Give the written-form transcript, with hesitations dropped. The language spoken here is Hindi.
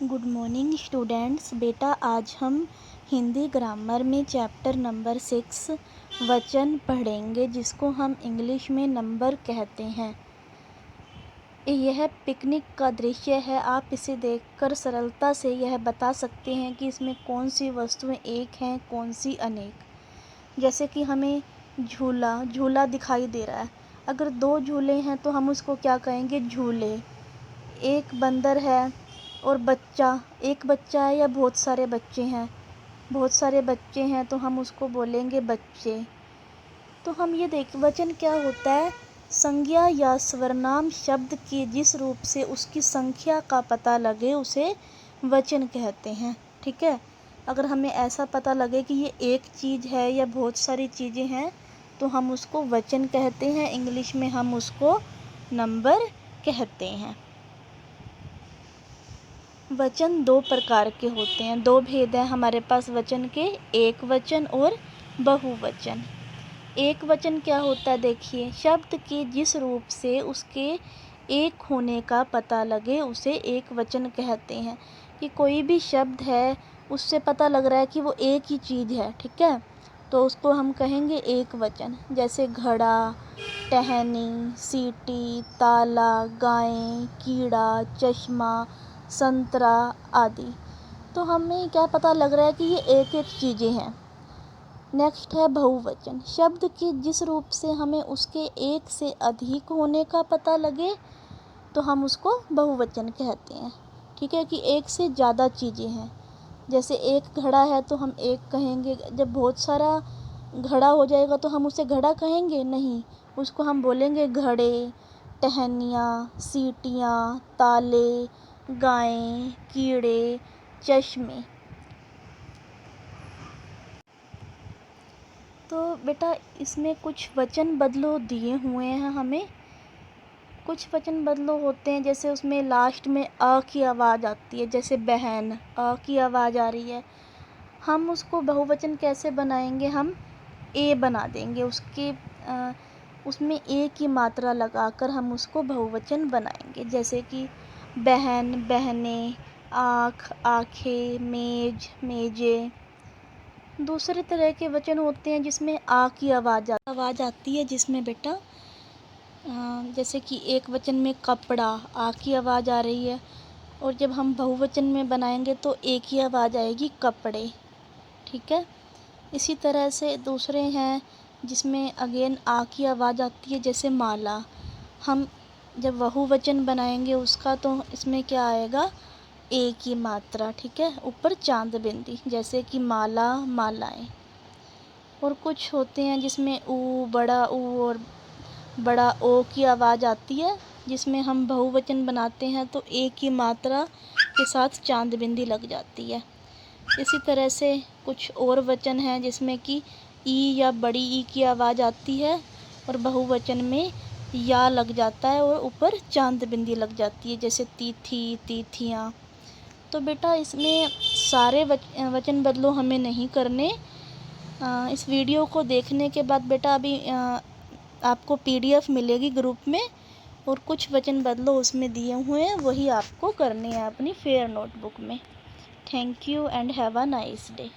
Good morning students. बेटा आज हम हिंदी ग्रामर में चैप्टर नंबर 6 वचन पढ़ेंगे, जिसको हम इंग्लिश में नंबर कहते हैं। यह पिकनिक का दृश्य है। आप इसे देखकर सरलता से यह बता सकते हैं कि इसमें कौन सी वस्तुएं एक हैं, कौन सी अनेक। जैसे कि हमें झूला दिखाई दे रहा है। अगर दो झूले हैं तो हम उसको क्या कहेंगे? झूले। एक बंदर है और एक बच्चा है या बहुत सारे बच्चे हैं? बहुत सारे बच्चे हैं तो हम उसको बोलेंगे बच्चे। तो हम ये वचन क्या होता है? संज्ञा या सर्वनाम शब्द के जिस रूप से उसकी संख्या का पता लगे उसे वचन कहते हैं। ठीक है। अगर हमें ऐसा पता लगे कि ये एक चीज़ है या बहुत सारी चीज़ें हैं तो हम उसको वचन कहते हैं। इंग्लिश में हम उसको नंबर कहते हैं। वचन दो प्रकार के होते हैं। दो भेद हैं हमारे पास वचन के, एक वचन और बहुवचन। एक वचन क्या होता है? देखिए, शब्द के जिस रूप से उसके एक होने का पता लगे उसे एक वचन कहते हैं। कि कोई भी शब्द है उससे पता लग रहा है कि वो एक ही चीज़ है। ठीक है, तो उसको हम कहेंगे एक वचन। जैसे घड़ा, टहनी, सीटी, ताला, गाय, कीड़ा, चश्मा, संतरा आदि। तो हमें क्या पता लग रहा है कि ये एक एक चीज़ें हैं। नेक्स्ट है बहुवचन। शब्द के जिस रूप से हमें उसके एक से अधिक होने का पता लगे तो हम उसको बहुवचन कहते हैं। ठीक है, कि एक से ज़्यादा चीज़ें हैं। जैसे एक घड़ा है तो हम एक कहेंगे। जब बहुत सारा घड़ा हो जाएगा तो हम उसे घड़ा कहेंगे नहीं, उसको हम बोलेंगे घड़े, टहनियाँ, सीटियाँ, ताले, गायें, कीड़े, चश्मे। तो बेटा इसमें कुछ वचन बदलो दिए हुए हैं हमें। कुछ वचन बदलो होते हैं, जैसे उसमें लास्ट में अ की आवाज़ आती है। जैसे बहन, अ की आवाज़ आ रही है। हम उसको बहुवचन कैसे बनाएंगे? हम ए बना देंगे। उसमें ए की मात्रा लगाकर हम उसको बहुवचन बनाएंगे। जैसे कि बहन, बहनें, आँख, आँखें, मेज, मेजें। दूसरे तरह के वचन होते हैं जिसमें आ की आवाज़ आती है, जिसमें बेटा जैसे कि एक वचन में कपड़ा, आ की आवाज़ आ रही है। और जब हम बहुवचन में बनाएंगे तो एक ही आवाज़ आएगी, कपड़े। ठीक है। इसी तरह से दूसरे हैं जिसमें अगेन आ की आवाज़ आती है, जैसे माला। हम जब बहुवचन बनाएंगे उसका तो इसमें क्या आएगा? ए की मात्रा। ठीक है, ऊपर चांद बिंदी, जैसे कि माला, मालाएं। और कुछ होते हैं जिसमें ऊ, बड़ा ऊ और बड़ा ओ की आवाज़ आती है, जिसमें हम बहुवचन बनाते हैं तो ए की मात्रा के साथ चांद बिंदी लग जाती है। इसी तरह से कुछ और वचन हैं जिसमें कि ई या बड़ी ई की आवाज़ आती है और बहुवचन में या लग जाता है और ऊपर चांद बिंदी लग जाती है, जैसे तीथी, तीथियाँ। तो बेटा इसमें सारे वचन बदलो हमें नहीं करने। इस वीडियो को देखने के बाद बेटा अभी आपको PDF मिलेगी ग्रुप में, और कुछ वचन बदलो उसमें दिए हुए हैं, वही आपको करने हैं अपनी फेयर नोटबुक में। Thank you and have a nice day.